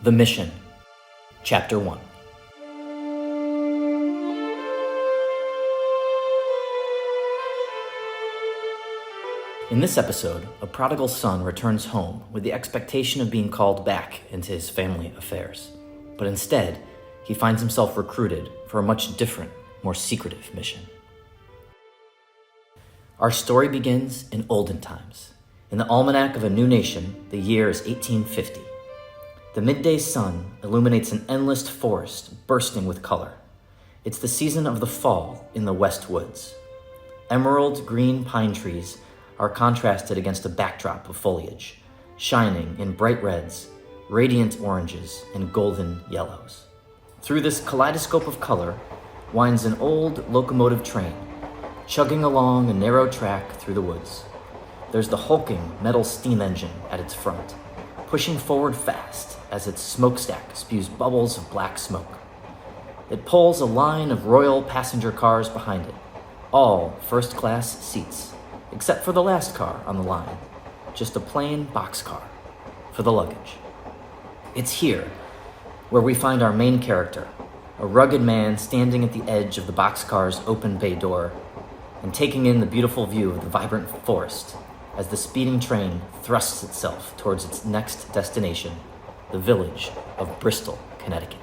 The Mission, Chapter 1. In this episode, a prodigal son returns home with the expectation of being called back into his family affairs. But instead, he finds himself recruited for a much different, more secretive mission. Our story begins in olden times. In the almanac of a new nation, the year is 1850. The midday sun illuminates an endless forest bursting with color. It's the season of the fall in the West Woods. Emerald green pine trees are contrasted against a backdrop of foliage, shining in bright reds, radiant oranges, and golden yellows. Through this kaleidoscope of color winds an old locomotive train, chugging along a narrow track through the woods. There's the hulking metal steam engine at its front, pushing forward fast as its smokestack spews bubbles of black smoke. It pulls a line of royal passenger cars behind it, all first-class seats, except for the last car on the line, just a plain boxcar for the luggage. It's here where we find our main character, a rugged man standing at the edge of the boxcar's open bay door and taking in the beautiful view of the vibrant forest as the speeding train thrusts itself towards its next destination, the village of Bristol, Connecticut.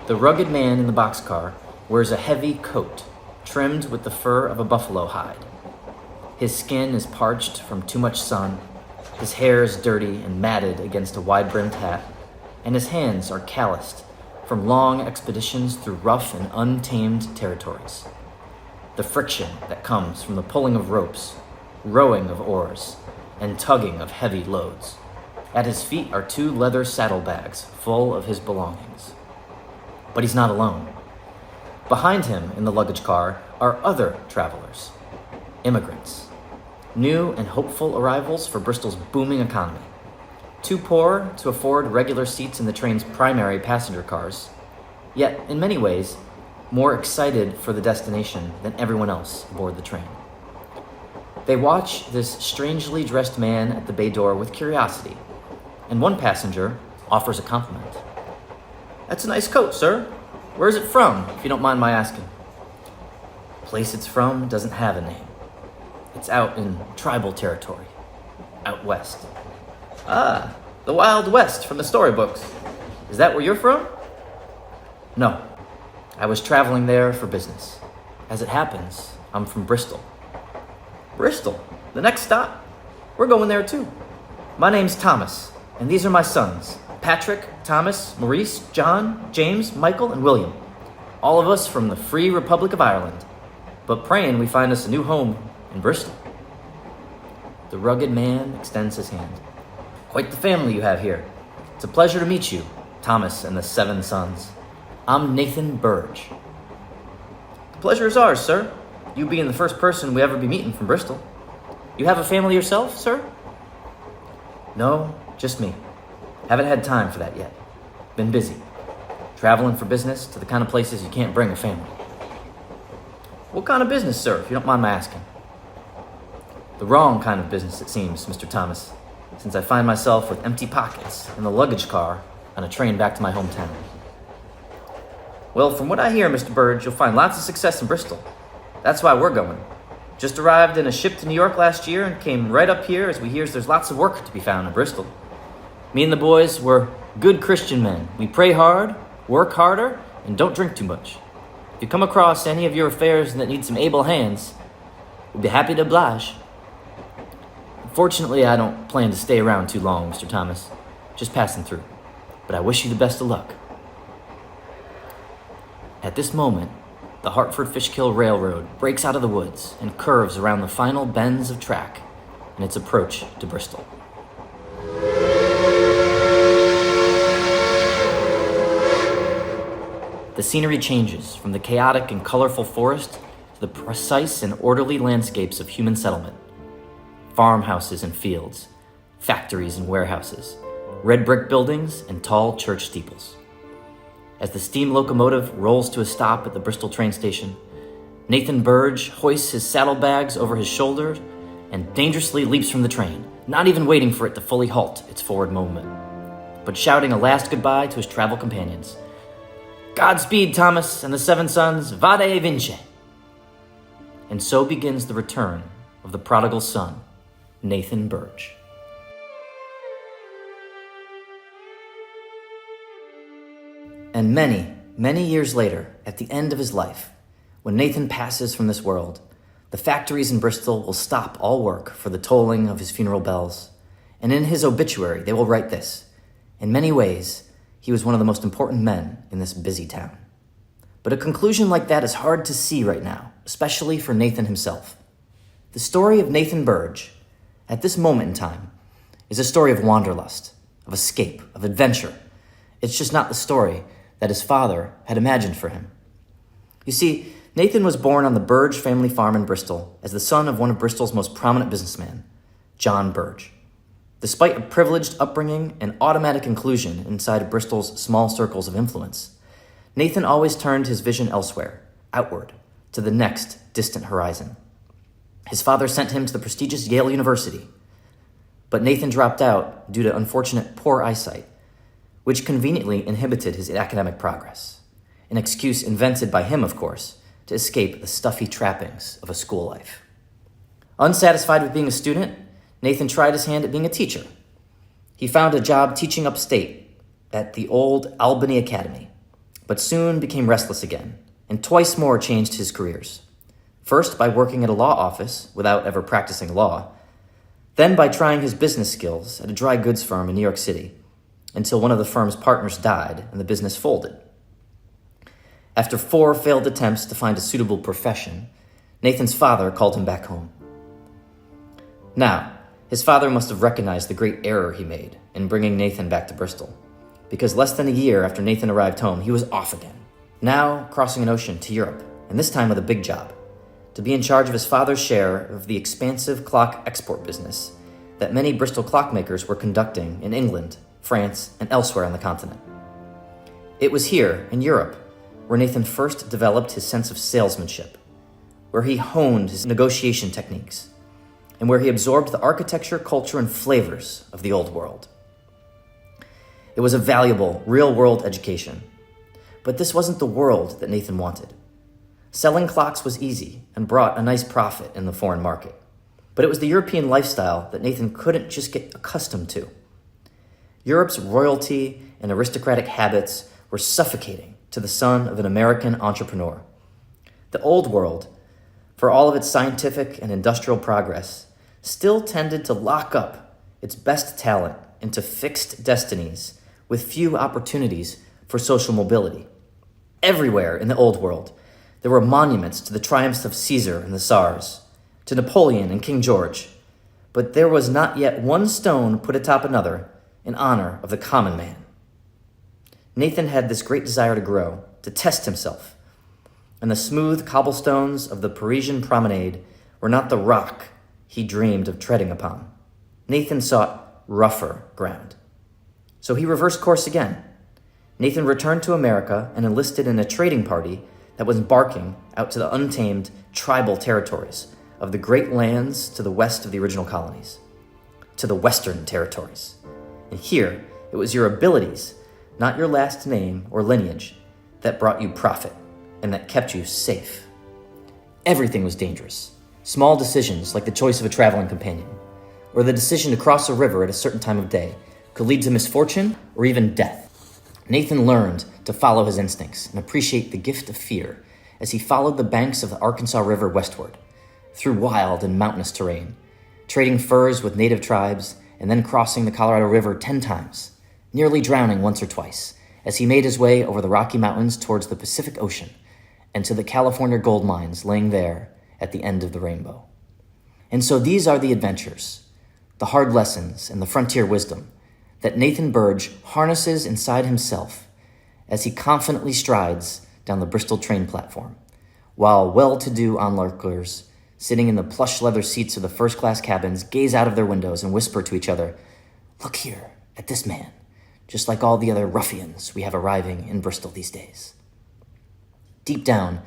The rugged man in the boxcar wears a heavy coat trimmed with the fur of a buffalo hide. His skin is parched from too much sun, his hair is dirty and matted against a wide-brimmed hat, and his hands are calloused from long expeditions through rough and untamed territories. The friction that comes from the pulling of ropes, rowing of oars, and tugging of heavy loads. At his feet are 2 leather saddlebags full of his belongings. But he's not alone. Behind him in the luggage car are other travelers, immigrants, new and hopeful arrivals for Bristol's booming economy. Too poor to afford regular seats in the train's primary passenger cars, yet in many ways more excited for the destination than everyone else aboard the train. They watch this strangely dressed man at the bay door with curiosity, and one passenger offers a compliment. "That's a nice coat, sir. Where is it from, if you don't mind my asking?" The place it's from doesn't have a name. It's out in tribal territory, out west. "Ah, the Wild West from the storybooks. Is that where you're from?" "No, I was traveling there for business. As it happens, I'm from Bristol." "Bristol? The next stop? We're going there too. My name's Thomas, and these are my sons, Patrick, Thomas, Maurice, John, James, Michael, and William. All of us from the Free Republic of Ireland, but praying we find us a new home in Bristol." The rugged man extends his hand. "Quite the family you have here. It's a pleasure to meet you, Thomas and the 7 sons. I'm Nathan Birge." "The pleasure is ours, sir, you being the first person we ever be meeting from Bristol. You have a family yourself, sir?" "No, just me. Haven't had time for that yet. Been busy. Traveling for business to the kind of places you can't bring a family." "What kind of business, sir, if you don't mind my asking?" "The wrong kind of business, it seems, Mr. Thomas, since I find myself with empty pockets in the luggage car on a train back to my hometown." "Well, from what I hear, Mr. Birge, you'll find lots of success in Bristol. That's why we're going. Just arrived in a ship to New York last year and came right up here as we hears there's lots of work to be found in Bristol. Me and the boys, we're good Christian men. We pray hard, work harder, and don't drink too much. If you come across any of your affairs that need some able hands, we'd be happy to oblige." "Unfortunately, I don't plan to stay around too long, Mr. Thomas. Just passing through. But I wish you the best of luck." At this moment, the Hartford Fishkill Railroad breaks out of the woods and curves around the final bends of track in its approach to Bristol. The scenery changes from the chaotic and colorful forest to the precise and orderly landscapes of human settlement. Farmhouses and fields, factories and warehouses, red brick buildings and tall church steeples. As the steam locomotive rolls to a stop at the Bristol train station, Nathan Birge hoists his saddlebags over his shoulders and dangerously leaps from the train, not even waiting for it to fully halt its forward movement. but shouting a last goodbye to his travel companions. Godspeed, Thomas and the 7 sons, vade vince. And so begins the return of the prodigal son, Nathan Birge. And many, many years later, at the end of his life, when Nathan passes from this world, the factories in Bristol will stop all work for the tolling of his funeral bells, and in his obituary they will write this: in many ways, he was one of the most important men in this busy town. But a conclusion like that is hard to see right now, especially for Nathan himself. The story of Nathan Birge, at this moment in time, is a story of wanderlust, of escape, of adventure. It's just not the story that his father had imagined for him. You see, Nathan was born on the Birge family farm in Bristol as the son of one of Bristol's most prominent businessmen, John Birge. Despite a privileged upbringing and automatic inclusion inside Bristol's small circles of influence, Nathan always turned his vision elsewhere, outward, to the next distant horizon. His father sent him to the prestigious Yale University, but Nathan dropped out due to unfortunate poor eyesight, which conveniently inhibited his academic progress, an excuse invented by him, of course, to escape the stuffy trappings of a school life. Unsatisfied with being a student, Nathan tried his hand at being a teacher. He found a job teaching upstate at the old Albany Academy, but soon became restless again, and twice more changed his careers. First by working at a law office without ever practicing law, then by trying his business skills at a dry goods firm in New York City, until one of the firm's partners died and the business folded. After 4 failed attempts to find a suitable profession, Nathan's father called him back home. Now, his father must have recognized the great error he made in bringing Nathan back to Bristol, because less than a year after Nathan arrived home, he was off again, now crossing an ocean to Europe, and this time with a big job, to be in charge of his father's share of the expansive clock export business that many Bristol clockmakers were conducting in England, France, and elsewhere on the continent. It was here, in Europe, where Nathan first developed his sense of salesmanship, where he honed his negotiation techniques, and where he absorbed the architecture, culture, and flavors of the old world. It was a valuable, real-world education, but this wasn't the world that Nathan wanted. Selling clocks was easy and brought a nice profit in the foreign market, but it was the European lifestyle that Nathan couldn't just get accustomed to. Europe's royalty and aristocratic habits were suffocating to the son of an American entrepreneur. The old world, for all of its scientific and industrial progress, still tended to lock up its best talent into fixed destinies with few opportunities for social mobility. Everywhere in the old world, there were monuments to the triumphs of Caesar and the Tsars, to Napoleon and King George, but there was not yet one stone put atop another in honor of the common man. Nathan had this great desire to grow, to test himself, and the smooth cobblestones of the Parisian promenade were not the rock he dreamed of treading upon. Nathan sought rougher ground. So he reversed course again. Nathan returned to America and enlisted in a trading party that was embarking out to the untamed tribal territories of the great lands to the west of the original colonies, to the Western territories. And here, it was your abilities, not your last name or lineage, that brought you profit and that kept you safe. Everything was dangerous. Small decisions like the choice of a traveling companion, or the decision to cross a river at a certain time of day, could lead to misfortune or even death. Nathan learned to follow his instincts and appreciate the gift of fear as he followed the banks of the Arkansas River westward, through wild and mountainous terrain, trading furs with native tribes and then crossing the Colorado River 10 times, nearly drowning once or twice, as he made his way over the Rocky Mountains towards the Pacific Ocean and to the California gold mines laying there at the end of the rainbow. And so these are the adventures, the hard lessons, and the frontier wisdom that Nathan Birge harnesses inside himself as he confidently strides down the Bristol train platform, while well-to-do onlookers sitting in the plush leather seats of the first-class cabins gaze out of their windows and whisper to each other, "Look here at this man, just like all the other ruffians we have arriving in Bristol these days." Deep down,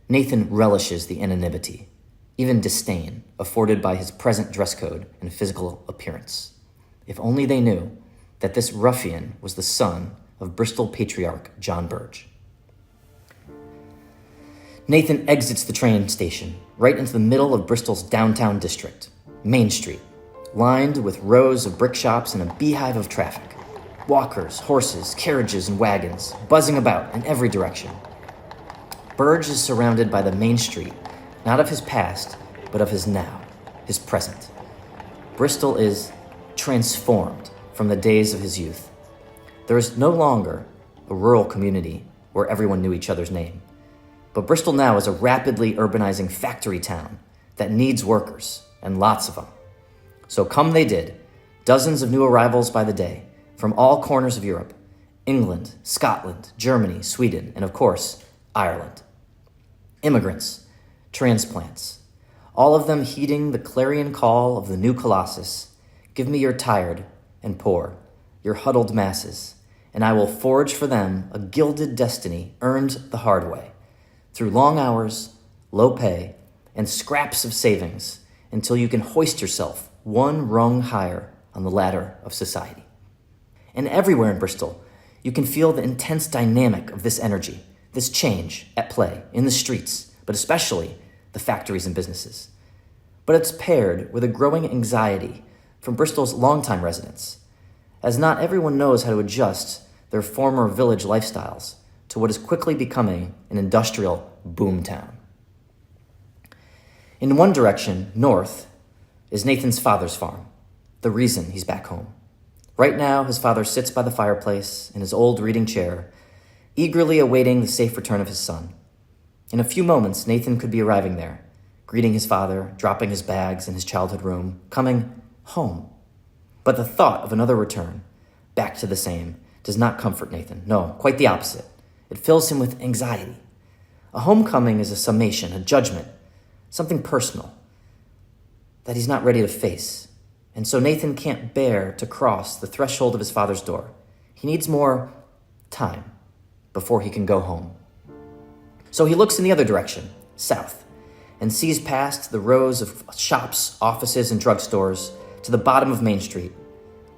Nathan relishes the anonymity, even disdain, afforded by his present dress code and physical appearance. If only they knew, that this ruffian was the son of Bristol patriarch John Birge. Nathan exits the train station right into the middle of Bristol's downtown district, Main Street, lined with rows of brick shops and a beehive of traffic. Walkers, horses, carriages, and wagons buzzing about in every direction. Birge is surrounded by the main street, not of his past, but of his now, his present. Bristol is transformed from the days of his youth. There is no longer a rural community where everyone knew each other's name. But Bristol now is a rapidly urbanizing factory town that needs workers, and lots of them. So come they did, dozens of new arrivals by the day, from all corners of Europe, England, Scotland, Germany, Sweden, and of course, Ireland. Immigrants, transplants, all of them heeding the clarion call of the new Colossus. Give me your tired and poor, your huddled masses, and I will forge for them a gilded destiny earned the hard way, through long hours, low pay, and scraps of savings, until you can hoist yourself one rung higher on the ladder of society. And everywhere in Bristol, you can feel the intense dynamic of this energy, this change at play in the streets, but especially the factories and businesses. But it's paired with a growing anxiety from Bristol's longtime residents, as not everyone knows how to adjust their former village lifestyles to what is quickly becoming an industrial boomtown. In one direction, north, is Nathan's father's farm, the reason he's back home. Right now, his father sits by the fireplace in his old reading chair, eagerly awaiting the safe return of his son. In a few moments, Nathan could be arriving there, greeting his father, dropping his bags in his childhood room, coming home. But the thought of another return, back to the same, does not comfort Nathan. No, quite the opposite. It fills him with anxiety. A homecoming is a summation, a judgment, something personal that he's not ready to face. And so Nathan can't bear to cross the threshold of his father's door. He needs more time before he can go home. So he looks in the other direction, south, and sees past the rows of shops, offices, and drugstores to the bottom of Main Street,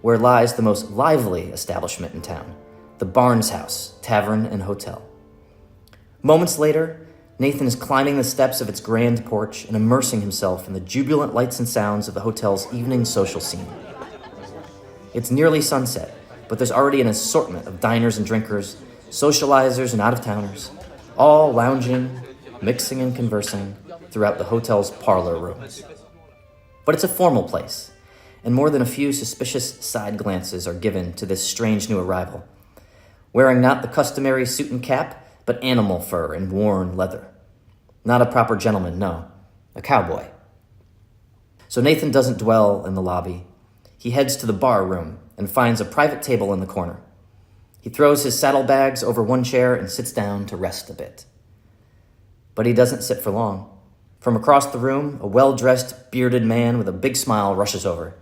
where lies the most lively establishment in town, the Barnes House, Tavern and Hotel. Moments later, Nathan is climbing the steps of its grand porch and immersing himself in the jubilant lights and sounds of the hotel's evening social scene. It's nearly sunset, but there's already an assortment of diners and drinkers, socializers and out-of-towners, all lounging, mixing and conversing throughout the hotel's parlor rooms. But it's a formal place, and more than a few suspicious side glances are given to this strange new arrival, wearing not the customary suit and cap, but animal fur and worn leather. Not a proper gentleman, no, a cowboy. So Nathan doesn't dwell in the lobby. He heads to the bar room and finds a private table in the corner. He throws his saddlebags over one chair and sits down to rest a bit. But he doesn't sit for long. From across the room, a well-dressed, bearded man with a big smile rushes over.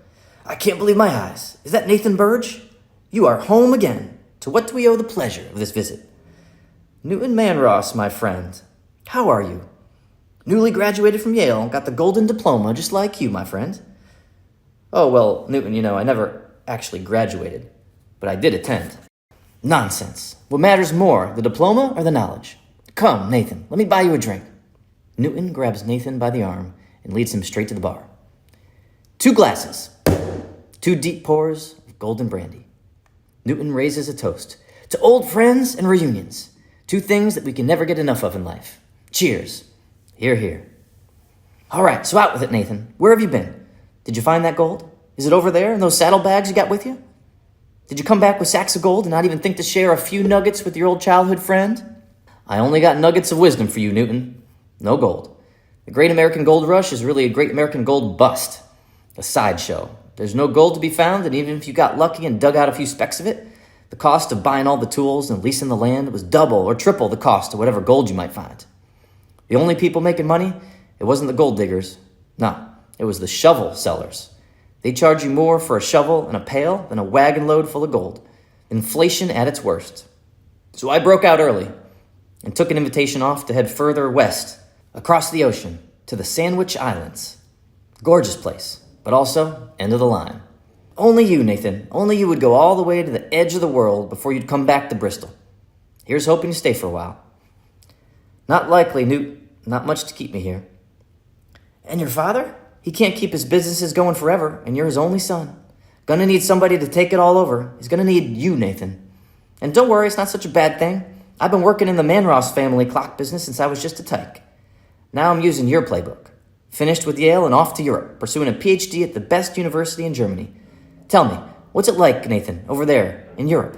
"I can't believe my eyes. Is that Nathan Birge? You are home again. To what do we owe the pleasure of this visit?" "Newton Manross, my friend. How are you? Newly graduated from Yale, got the golden diploma just like you, my friend." "Oh, well, Newton, I never actually graduated, but I did attend." "Nonsense. What matters more, the diploma or the knowledge? Come, Nathan, let me buy you a drink." Newton grabs Nathan by the arm and leads him straight to the bar. "2 glasses. 2 deep pours of golden brandy." Newton raises a toast to old friends and reunions, 2 things that we can never get enough of in life. Cheers. Hear, hear. "All right, so out with it, Nathan. Where have you been? Did you find that gold? Is it over there in those saddlebags you got with you? Did you come back with sacks of gold and not even think to share a few nuggets with your old childhood friend?" "I only got nuggets of wisdom for you, Newton. No gold. The Great American Gold Rush is really a Great American Gold Bust, a sideshow. There's no gold to be found, and even if you got lucky and dug out a few specks of it, the cost of buying all the tools and leasing the land was double or triple the cost of whatever gold you might find. The only people making money, it wasn't the gold diggers. No, it was the shovel sellers. They charge you more for a shovel and a pail than a wagon load full of gold. Inflation at its worst. So I broke out early and took an invitation off to head further west, across the ocean, to the Sandwich Islands. Gorgeous place, but also end of the line. Only you, Nathan. Only you would go all the way to the edge of the world before you'd come back to Bristol. Here's hoping you stay for a while. Not likely, Newt. Not much to keep me here. And your father? He can't keep his businesses going forever, and you're his only son. Gonna need somebody to take it all over. He's gonna need you, Nathan. And don't worry, it's not such a bad thing. I've been working in the Manross family clock business since I was just a tyke. Now I'm using your playbook. Finished with Yale and off to Europe, pursuing a PhD at the best university in Germany. Tell me, what's it like, Nathan, over there in Europe?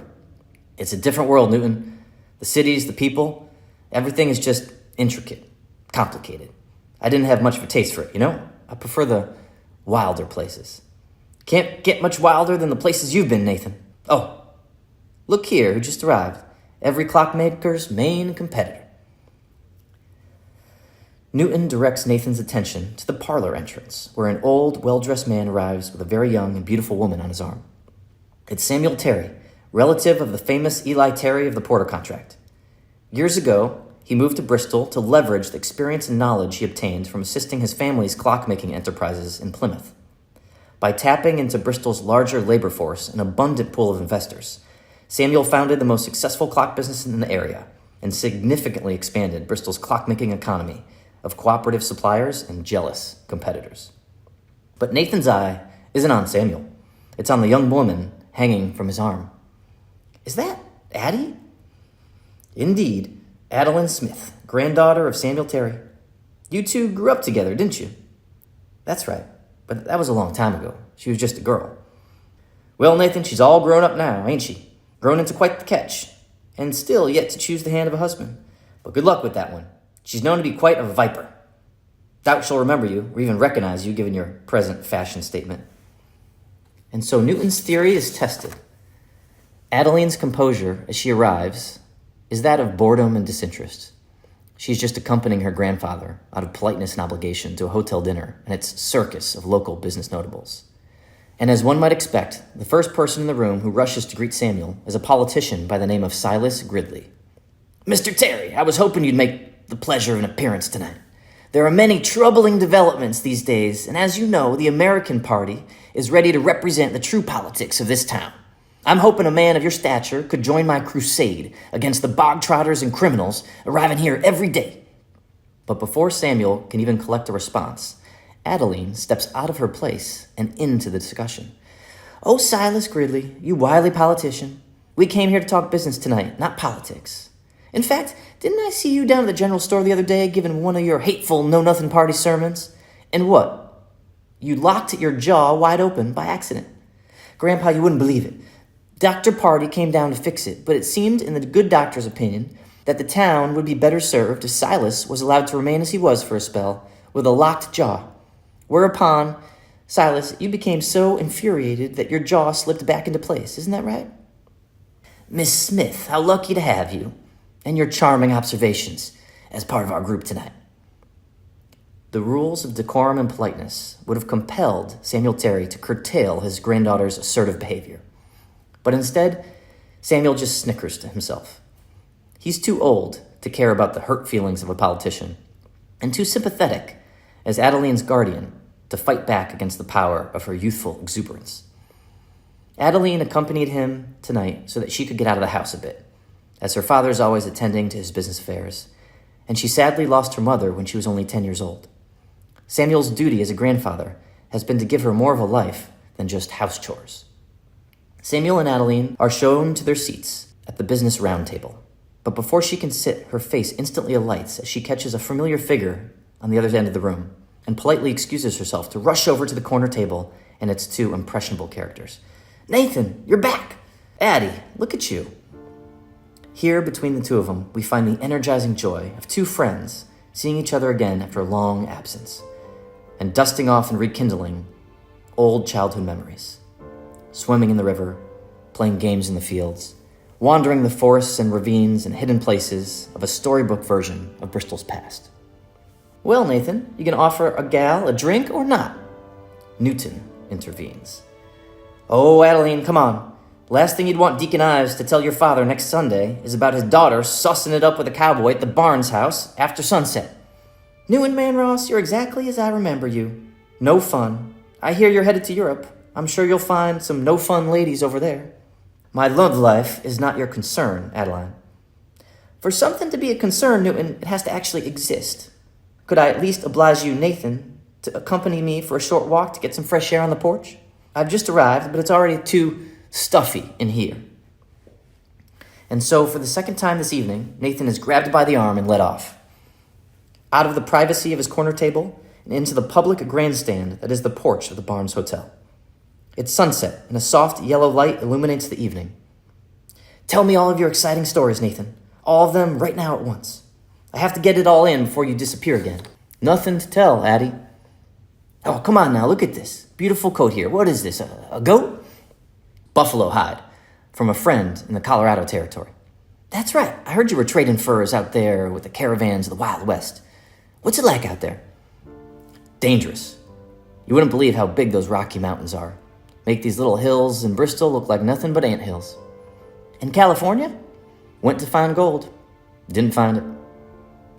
It's a different world, Newton. The cities, the people, everything is just intricate, complicated. I didn't have much of a taste for it, you know? I prefer the wilder places. Can't get much wilder than the places you've been, Nathan. Oh, look here who just arrived. Every clockmaker's main competitor. Newton directs Nathan's attention to the parlor entrance, where an old, well-dressed man arrives with a very young and beautiful woman on his arm. It's Samuel Terry, relative of the famous Eli Terry of the Porter contract. Years ago, he moved to Bristol to leverage the experience and knowledge he obtained from assisting his family's clockmaking enterprises in Plymouth. By tapping into Bristol's larger labor force and abundant pool of investors, Samuel founded the most successful clock business in the area and significantly expanded Bristol's clockmaking economy of cooperative suppliers and jealous competitors. But Nathan's eye isn't on Samuel. It's on the young woman hanging from his arm. Is that Addie? Indeed, Adeline Smith, granddaughter of Samuel Terry. You two grew up together, didn't you? That's right, but that was a long time ago. She was just a girl. Well, Nathan, she's all grown up now, ain't she? Grown into quite the catch, and still yet to choose the hand of a husband. But good luck with that one. She's known to be quite a viper. Doubt she'll remember you, or even recognize you, given your present fashion statement. And so Newton's theory is tested. Adeline's composure, as she arrives, is that of boredom and disinterest. She's just accompanying her grandfather, out of politeness and obligation, to a hotel dinner and its circus of local business notables. And as one might expect, the first person in the room who rushes to greet Samuel is a politician by the name of Silas Gridley. Mr. Terry, I was hoping you'd make the pleasure of an appearance tonight. There are many troubling developments these days, and as you know, the American Party is ready to represent the true politics of this town. I'm hoping a man of your stature could join my crusade against the bog-trotters and criminals arriving here every day. But before Samuel can even collect a response, Adeline steps out of her place and into the discussion. Oh, Silas Gridley, you wily politician. We came here to talk business tonight, not politics. In fact, didn't I see you down at the general store the other day giving one of your hateful know-nothing party sermons? And what? You locked your jaw wide open by accident. Grandpa, you wouldn't believe it. Dr. Party came down to fix it, but it seemed, in the good doctor's opinion, that the town would be better served if Silas was allowed to remain as he was for a spell, with a locked jaw. Whereupon, Silas, you became so infuriated that your jaw slipped back into place. Isn't that right? Miss Smith, how lucky to have you, and your charming observations as part of our group tonight. The rules of decorum and politeness would have compelled Samuel Terry to curtail his granddaughter's assertive behavior. But instead, Samuel just snickers to himself. He's too old to care about the hurt feelings of a politician, and too sympathetic as Adeline's guardian to fight back against the power of her youthful exuberance. Adeline accompanied him tonight so that she could get out of the house a bit, as her father's always attending to his business affairs, and she sadly lost her mother when she was only 10 years old. Samuel's duty as a grandfather has been to give her more of a life than just house chores. Samuel and Adeline are shown to their seats at the business round table, but before she can sit, her face instantly alights as she catches a familiar figure on the other end of the room and politely excuses herself to rush over to the corner table and its two impressionable characters. Nathan, you're back! Addie, look at you. Here, between the two of them, we find the energizing joy of two friends seeing each other again after a long absence, and dusting off and rekindling old childhood memories. Swimming in the river, playing games in the fields, wandering the forests and ravines and hidden places of a storybook version of Bristol's past. Well, Nathan, you gonna offer a gal a drink or not? Newton intervenes. Oh, Adeline, come on. Last thing you'd want Deacon Ives to tell your father next Sunday is about his daughter sussing it up with a cowboy at the Barnes house after sunset. Newton Manross, you're exactly as I remember you. No fun. I hear you're headed to Europe. I'm sure you'll find some no-fun ladies over there. My love life is not your concern, Adeline. For something to be a concern, Newton, it has to actually exist. Could I at least oblige you, Nathan, to accompany me for a short walk to get some fresh air on the porch? I've just arrived, but it's already too stuffy in here. And so, for the second time this evening, Nathan is grabbed by the arm and led off. Out of the privacy of his corner table and into the public grandstand that is the porch of the Barnes Hotel. It's sunset, and a soft yellow light illuminates the evening. Tell me all of your exciting stories, Nathan. All of them right now at once. I have to get it all in before you disappear again. Nothing to tell, Addie. Oh, come on now, look at this. Beautiful coat here. What is this, a goat? Buffalo hide, from a friend in the Colorado territory. That's right, I heard you were trading furs out there with the caravans of the Wild West. What's it like out there? Dangerous. You wouldn't believe how big those Rocky Mountains are. Make these little hills in Bristol look like nothing but anthills. In California? Went to find gold. Didn't find it.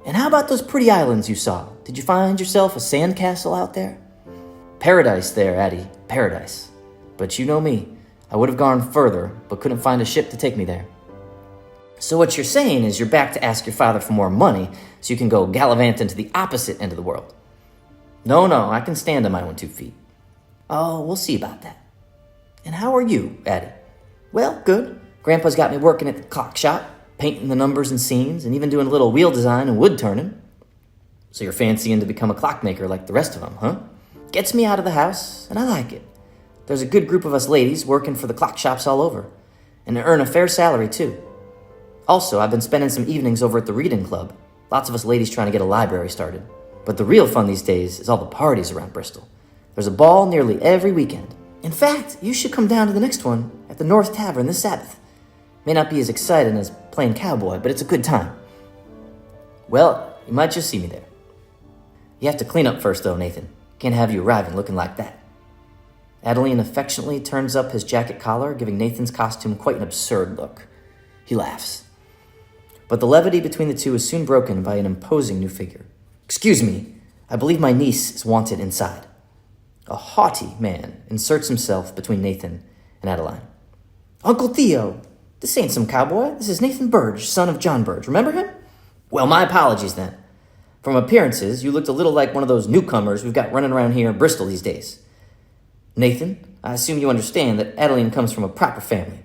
And how about those pretty islands you saw? Did you find yourself a sandcastle out there? Paradise there, Addie. Paradise. But you know me. I would have gone further, but couldn't find a ship to take me there. So what you're saying is you're back to ask your father for more money so you can go gallivanting to the opposite end of the world. No, I can stand on my own 2 feet. Oh, we'll see about that. And how are you, Addie? Well, good. Grandpa's got me working at the clock shop, painting the numbers and scenes, and even doing a little wheel design and wood turning. So you're fancying to become a clockmaker like the rest of them, huh? Gets me out of the house, and I like it. There's a good group of us ladies working for the clock shops all over, and they earn a fair salary, too. Also, I've been spending some evenings over at the reading club. Lots of us ladies trying to get a library started. But the real fun these days is all the parties around Bristol. There's a ball nearly every weekend. In fact, you should come down to the next one at the North Tavern this Sabbath. May not be as exciting as playing cowboy, but it's a good time. Well, you might just see me there. You have to clean up first, though, Nathan. Can't have you arriving looking like that. Adeline affectionately turns up his jacket collar, giving Nathan's costume quite an absurd look. He laughs. But the levity between the two is soon broken by an imposing new figure. Excuse me, I believe my niece is wanted inside. A haughty man inserts himself between Nathan and Adeline. Uncle Theo, this ain't some cowboy. This is Nathan Birge, son of John Birge. Remember him? Well, my apologies then. From appearances, you looked a little like one of those newcomers we've got running around here in Bristol these days. Nathan, I assume you understand that Adeline comes from a proper family.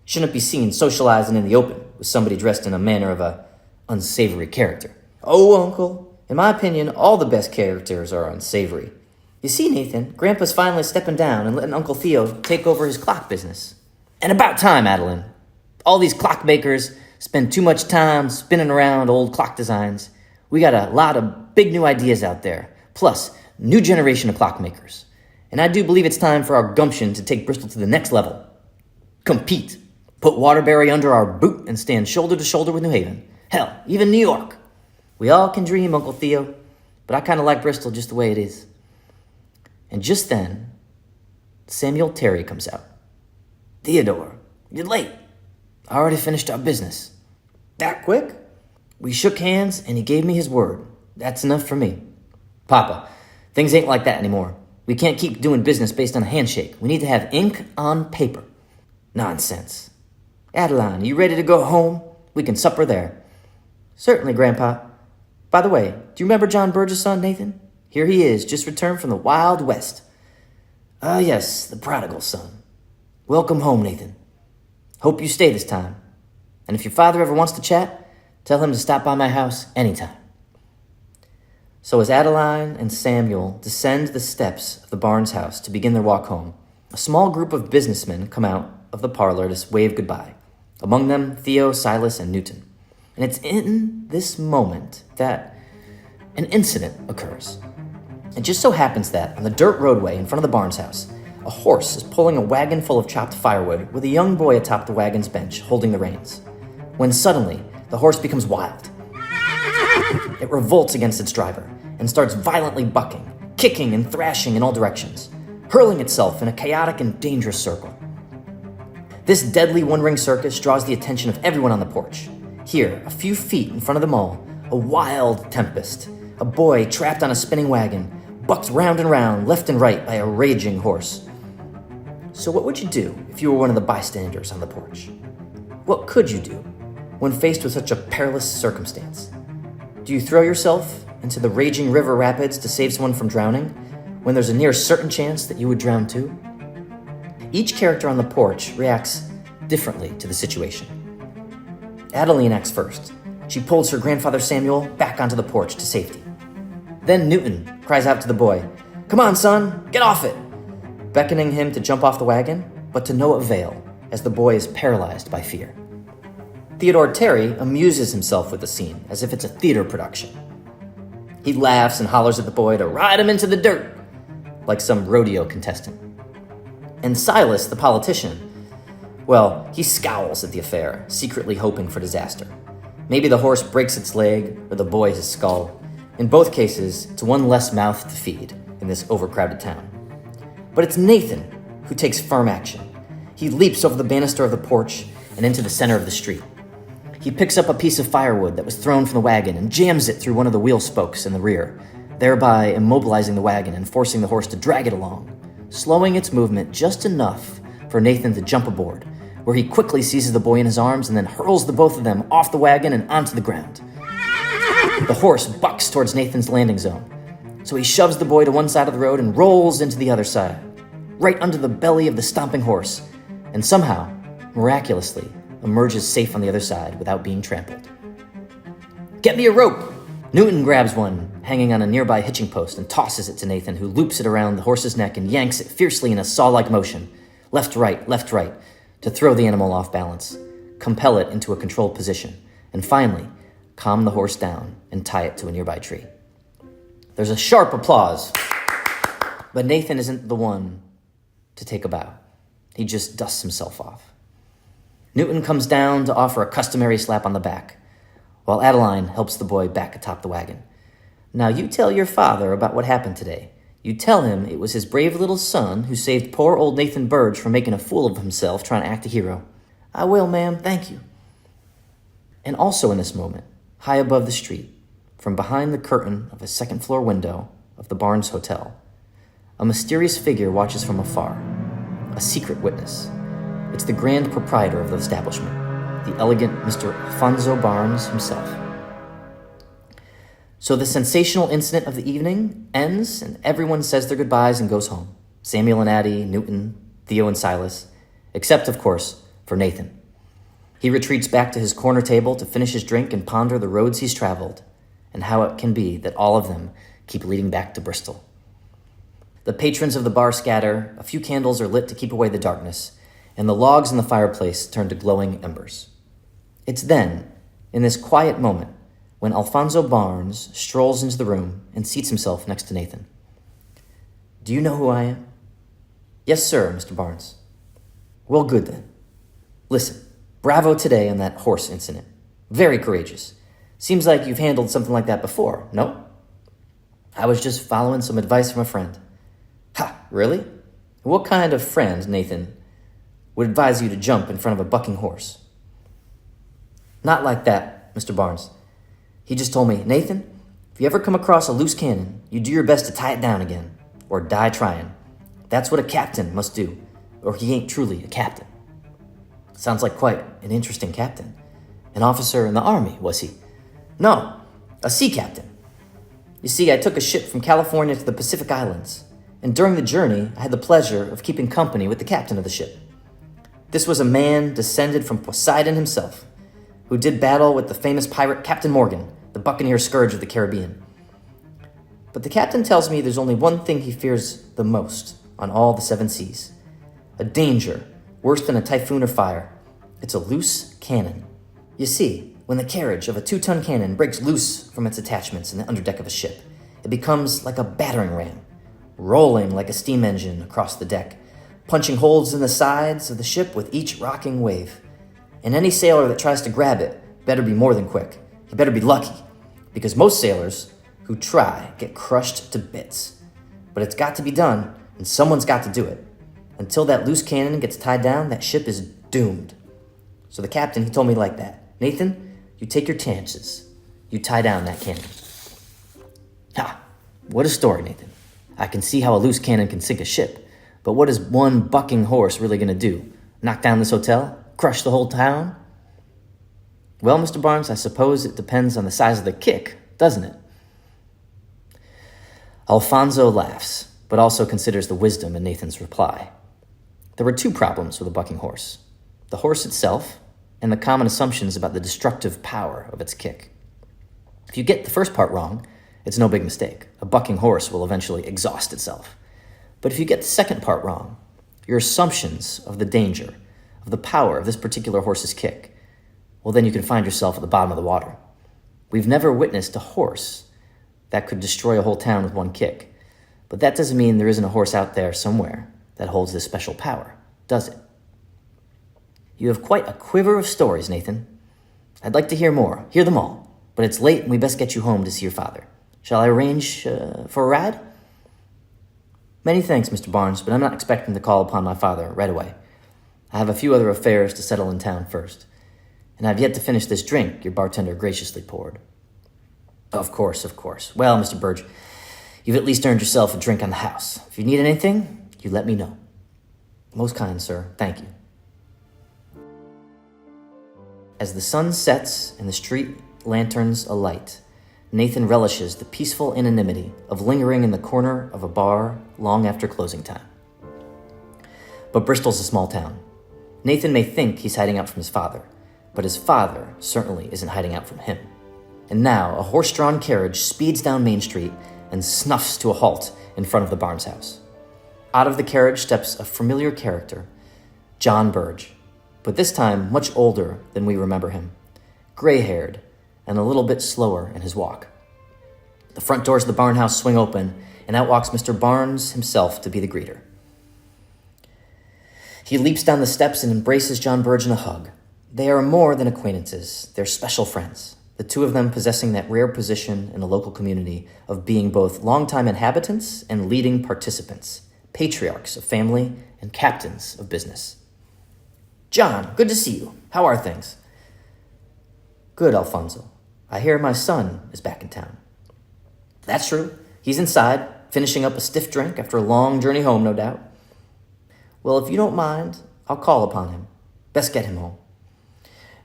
Shouldn't be seen socializing in the open with somebody dressed in a manner of a unsavory character. Oh, Uncle, in my opinion, all the best characters are unsavory. You see, Nathan, Grandpa's finally stepping down and letting Uncle Theo take over his clock business. And about time, Adeline. All these clockmakers spend too much time spinning around old clock designs. We got a lot of big new ideas out there, plus new generation of clockmakers. And I do believe it's time for our gumption to take Bristol to the next level. Compete. Put Waterbury under our boot and stand shoulder to shoulder with New Haven. Hell, even New York. We all can dream, Uncle Theo, but I kind of like Bristol just the way it is. And just then, Samuel Terry comes out. Theodore, you're late. I already finished our business. That quick? We shook hands, and he gave me his word. That's enough for me. Papa, things ain't like that anymore. We can't keep doing business based on a handshake. We need to have ink on paper. Nonsense. Adeline, are you ready to go home? We can supper there. Certainly, Grandpa. By the way, do you remember John Birge's son, Nathan? Here he is, just returned from the Wild West. Ah, yes, the prodigal son. Welcome home, Nathan. Hope you stay this time. And if your father ever wants to chat, tell him to stop by my house anytime. So as Adeline and Samuel descend the steps of the Barnes house to begin their walk home, a small group of businessmen come out of the parlor to wave goodbye. Among them, Theo, Silas, and Newton. And it's in this moment that an incident occurs. It just so happens that on the dirt roadway in front of the Barnes house, a horse is pulling a wagon full of chopped firewood with a young boy atop the wagon's bench holding the reins. When suddenly, the horse becomes wild. It revolts against its driver and starts violently bucking, kicking and thrashing in all directions, hurling itself in a chaotic and dangerous circle. This deadly one-ring circus draws the attention of everyone on the porch. Here, a few feet in front of them all, a wild tempest. A boy trapped on a spinning wagon, bucked round and round, left and right by a raging horse. So what would you do if you were one of the bystanders on the porch? What could you do when faced with such a perilous circumstance? Do you throw yourself into the raging river rapids to save someone from drowning when there's a near certain chance that you would drown too? Each character on the porch reacts differently to the situation. Adeline acts first. She pulls her grandfather Samuel back onto the porch to safety. Then Newton cries out to the boy, "Come on, son, get off it!" beckoning him to jump off the wagon, but to no avail, as the boy is paralyzed by fear. Theodore Terry amuses himself with the scene as if it's a theater production. He laughs and hollers at the boy to ride him into the dirt, like some rodeo contestant. And Silas, the politician, well, he scowls at the affair, secretly hoping for disaster. Maybe the horse breaks its leg or the boy his skull. In both cases, it's one less mouth to feed in this overcrowded town. But it's Nathan who takes firm action. He leaps over the banister of the porch and into the center of the street. He picks up a piece of firewood that was thrown from the wagon and jams it through one of the wheel spokes in the rear, thereby immobilizing the wagon and forcing the horse to drag it along, slowing its movement just enough for Nathan to jump aboard, where he quickly seizes the boy in his arms and then hurls the both of them off the wagon and onto the ground. The horse bucks towards Nathan's landing zone, so he shoves the boy to one side of the road and rolls into the other side, right under the belly of the stomping horse, and somehow, miraculously, emerges safe on the other side without being trampled. "Get me a rope!" Newton grabs one hanging on a nearby hitching post and tosses it to Nathan, who loops it around the horse's neck and yanks it fiercely in a saw-like motion, left, right, to throw the animal off balance, compel it into a controlled position, and finally, calm the horse down and tie it to a nearby tree. There's a sharp applause, but Nathan isn't the one to take a bow. He just dusts himself off. Newton comes down to offer a customary slap on the back, while Adeline helps the boy back atop the wagon. "Now you tell your father about what happened today. You tell him it was his brave little son who saved poor old Nathan Birge from making a fool of himself trying to act a hero." "I will, ma'am, thank you." And also in this moment, high above the street, from behind the curtain of a second-floor window of the Barnes Hotel, a mysterious figure watches from afar, a secret witness. It's the grand proprietor of the establishment, the elegant Mr. Alfonso Barnes himself. So the sensational incident of the evening ends, and everyone says their goodbyes and goes home. Samuel and Addie, Newton, Theo and Silas, except, of course, for Nathan. He retreats back to his corner table to finish his drink and ponder the roads he's traveled, and how it can be that all of them keep leading back to Bristol. The patrons of the bar scatter, a few candles are lit to keep away the darkness, and the logs in the fireplace turn to glowing embers. It's then, in this quiet moment, when Alfonso Barnes strolls into the room and seats himself next to Nathan. "Do you know who I am?" "Yes, sir, Mr. Barnes." "Well, good then. Listen, bravo today on that horse incident. Very courageous. Seems like you've handled something like that before, no?" "I was just following some advice from a friend." "Ha, really? What kind of friend, Nathan, would advise you to jump in front of a bucking horse?" "Not like that, Mr. Barnes. He just told me, 'Nathan, if you ever come across a loose cannon, you do your best to tie it down again, or die trying. That's what a captain must do, or he ain't truly a captain.'" Sounds like quite an interesting captain. An officer in the army, was he? "No, a sea captain. You see, I took a ship from California to the Pacific Islands, and during the journey, I had the pleasure of keeping company with the captain of the ship. This was a man descended from Poseidon himself, who did battle with the famous pirate Captain Morgan, the buccaneer scourge of the Caribbean. But the captain tells me there's only one thing he fears the most on all the seven seas. A danger worse than a typhoon or fire. It's a loose cannon. You see, when the carriage of a 2-ton cannon breaks loose from its attachments in the underdeck of a ship, it becomes like a battering ram, rolling like a steam engine across the deck, punching holes in the sides of the ship with each rocking wave. And any sailor that tries to grab it better be more than quick. He better be lucky, because most sailors who try get crushed to bits. But it's got to be done, and someone's got to do it. Until that loose cannon gets tied down, that ship is doomed. So the captain, he told me like that. 'Nathan, you take your chances. You tie down that cannon.'" Ha! What a story, Nathan. I can see how a loose cannon can sink a ship, But what is one bucking horse really going to do? Knock down this hotel? Crush the whole town? Well, Mr. Barnes, I suppose it depends on the size of the kick, doesn't it? Alfonso laughs, but also considers the wisdom in Nathan's reply. There were two problems with a bucking horse: the horse itself and the common assumptions about the destructive power of its kick. If you get the first part wrong, it's no big mistake. A bucking horse will eventually exhaust itself. But if you get the second part wrong, your assumptions of the danger, of the power of this particular horse's kick, well, then you can find yourself at the bottom of the water. We've never witnessed a horse that could destroy a whole town with one kick. But that doesn't mean there isn't a horse out there somewhere that holds this special power, does it? You have quite a quiver of stories, Nathan. I'd like to hear more. Hear them all. But it's late and we best get you home to see your father. Shall I arrange for a ride? Many thanks, Mr. Barnes, but I'm not expecting to call upon my father right away. I have a few other affairs to settle in town first. And I've yet to finish this drink your bartender graciously poured. Of course. Well, Mr. Birge, you've at least earned yourself a drink on the house. If you need anything, you let me know. Most kind, sir. Thank you. As the sun sets and the street lanterns alight, Nathan relishes the peaceful anonymity of lingering in the corner of a bar long after closing time. But Bristol's a small town. Nathan may think he's hiding out from his father, but his father certainly isn't hiding out from him. And now a horse-drawn carriage speeds down Main Street and snuffs to a halt in front of the Barnes house. Out of the carriage steps a familiar character, John Birge, but this time much older than we remember him, gray-haired and a little bit slower in his walk. The front doors of the barn house swing open, and out walks Mr. Barnes himself to be the greeter. He leaps down the steps and embraces John Birge in a hug. They are more than acquaintances, they're special friends, the two of them possessing that rare position in the local community of being both longtime inhabitants and leading participants, patriarchs of family and captains of business. John, good to see you. How are things? Good, Alfonso. I hear my son is back in town. That's true. He's inside, finishing up a stiff drink after a long journey home, no doubt. Well, if you don't mind, I'll call upon him. Best get him home.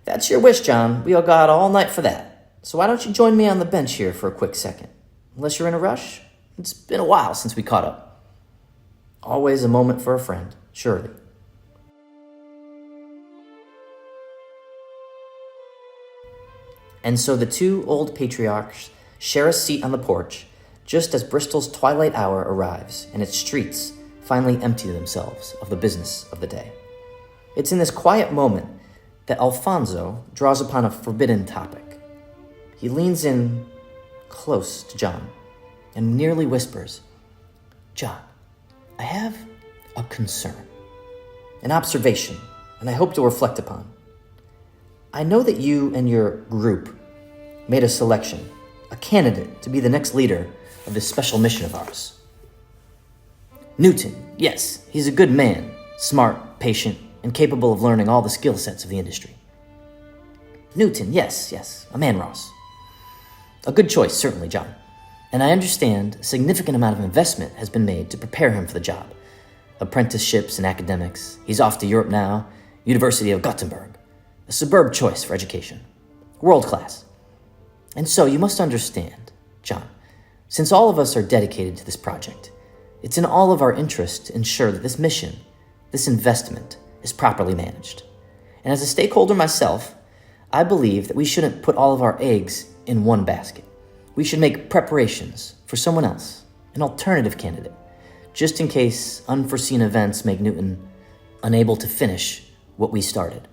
That's your wish, John. We all got all night for that. So why don't you join me on the bench here for a quick second? Unless you're in a rush. It's been a while since we caught up. Always a moment for a friend, surely. And so the two old patriarchs share a seat on the porch just as Bristol's twilight hour arrives and its streets finally empty themselves of the business of the day. It's in this quiet moment that Alfonso draws upon a forbidden topic. He leans in close to John and nearly whispers, John, I have a concern, an observation, and I hope you'll reflect upon. I know that you and your group made a selection, a candidate to be the next leader of this special mission of ours. Newton, yes, he's a good man, smart, patient, and capable of learning all the skill sets of the industry. Newton, yes, a man, Ross. A good choice, certainly, John. And I understand a significant amount of investment has been made to prepare him for the job. Apprenticeships and academics. He's off to Europe now, University of Gothenburg. A superb choice for education. World class. And so you must understand, John, since all of us are dedicated to this project, it's in all of our interest to ensure that this mission, this investment, is properly managed. And as a stakeholder myself, I believe that we shouldn't put all of our eggs in one basket. We should make preparations for someone else, an alternative candidate, just in case unforeseen events make Newton unable to finish what we started.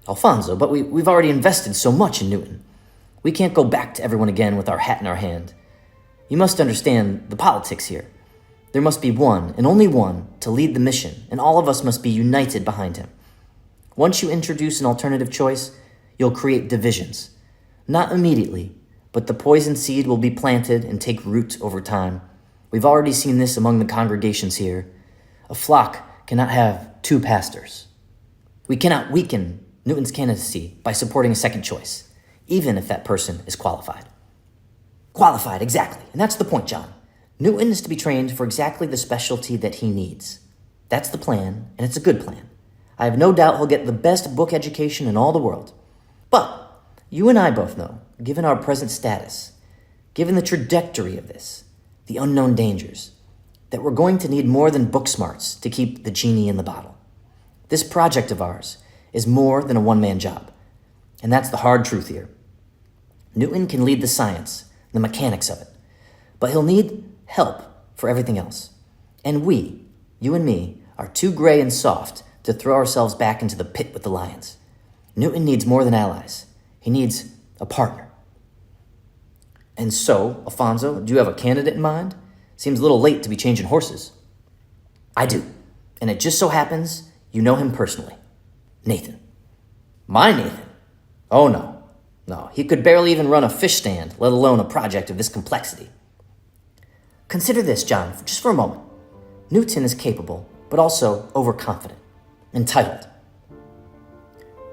Alfonso, but we've already invested so much in Newton. We can't go back to everyone again with our hat in our hand. You must understand the politics here. There must be one, and only one, to lead the mission, and all of us must be united behind him. Once you introduce an alternative choice, you'll create divisions. Not immediately, but the poison seed will be planted and take root over time. We've already seen this among the congregations here. A flock cannot have two pastors. We cannot weaken Newton's candidacy by supporting a second choice, even if that person is qualified. Qualified, exactly. And that's the point, John. Newton is to be trained for exactly the specialty that he needs. That's the plan, and it's a good plan. I have no doubt he'll get the best book education in all the world. But you and I both know, given our present status, given the trajectory of this, the unknown dangers, that we're going to need more than book smarts to keep the genie in the bottle. This project of ours is more than a one-man job, and that's the hard truth here. Newton can lead the science, the mechanics of it, but he'll need help for everything else. And we, you and me, are too gray and soft to throw ourselves back into the pit with the lions. Newton needs more than allies. He needs a partner. And so, Alfonso, do you have a candidate in mind? Seems a little late to be changing horses. I do. And it just so happens you know him personally. Nathan. My Nathan? Oh, no. No, he could barely even run a fish stand, let alone a project of this complexity. Consider this, John, just for a moment. Newton is capable, but also overconfident, entitled.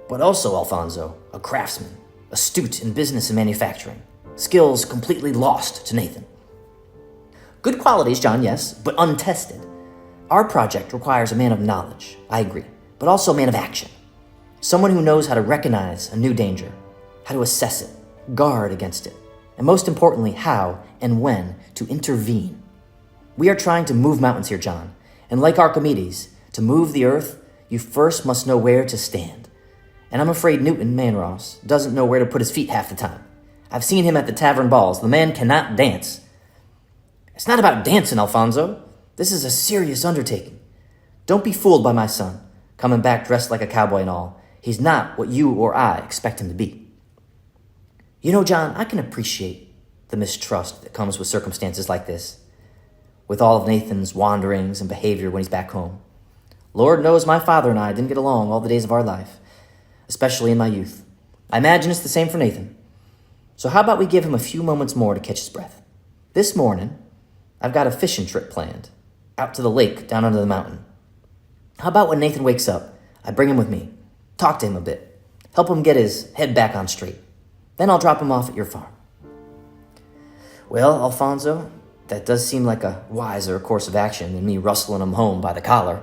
But also, Alfonso, a craftsman, astute in business and manufacturing, skills completely lost to Nathan. Good qualities, John, yes, but untested. Our project requires a man of knowledge, I agree, but also a man of action. Someone who knows how to recognize a new danger, how to assess it, guard against it, and most importantly, how and when to intervene. We are trying to move mountains here, John, and like Archimedes, to move the earth, you first must know where to stand. And I'm afraid Newton Manross doesn't know where to put his feet half the time. I've seen him at the tavern balls. The man cannot dance. It's not about dancing, Alfonso. This is a serious undertaking. Don't be fooled by my son, coming back dressed like a cowboy and all. He's not what you or I expect him to be. You know, John, I can appreciate the mistrust that comes with circumstances like this, with all of Nathan's wanderings and behavior when he's back home. Lord knows my father and I didn't get along all the days of our life, especially in my youth. I imagine it's the same for Nathan. So how about we give him a few moments more to catch his breath? This morning, I've got a fishing trip planned, out to the lake down under the mountain. How about when Nathan wakes up, I bring him with me, talk to him a bit, help him get his head back on straight. Then I'll drop him off at your farm. Well, Alfonso, that does seem like a wiser course of action than me rustling him home by the collar.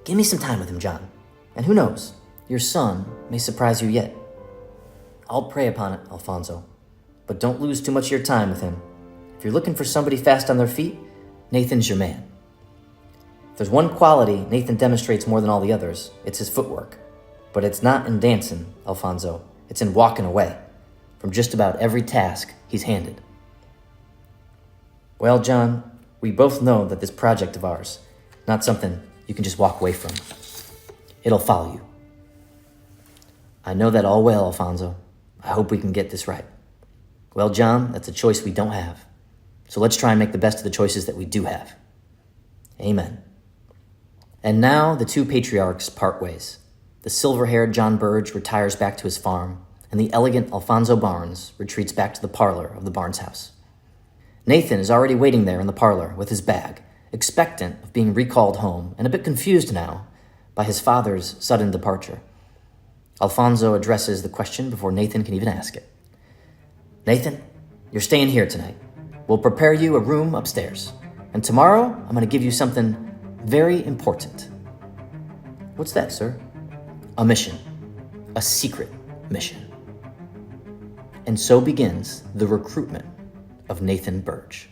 Give me some time with him, John. And who knows, your son may surprise you yet. I'll pray upon it, Alfonso, but don't lose too much of your time with him. If you're looking for somebody fast on their feet, Nathan's your man. If there's one quality Nathan demonstrates more than all the others, it's his footwork. But it's not in dancing, Alfonso. It's in walking away from just about every task he's handed. Well, John, we both know that this project of ours is not something you can just walk away from. It'll follow you. I know that all well, Alfonso. I hope we can get this right. Well, John, that's a choice we don't have. So let's try and make the best of the choices that we do have. Amen. And now the two patriarchs part ways. The silver-haired John Birge retires back to his farm, and the elegant Alfonso Barnes retreats back to the parlor of the Barnes house. Nathan is already waiting there in the parlor with his bag, expectant of being recalled home and a bit confused now by his father's sudden departure. Alfonso addresses the question before Nathan can even ask it. Nathan, you're staying here tonight. We'll prepare you a room upstairs. And tomorrow, I'm going to give you something very important. What's that, sir? A mission. A secret mission. And so begins the recruitment of Nathan Birge.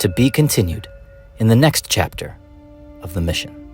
To be continued in the next chapter of The Mission.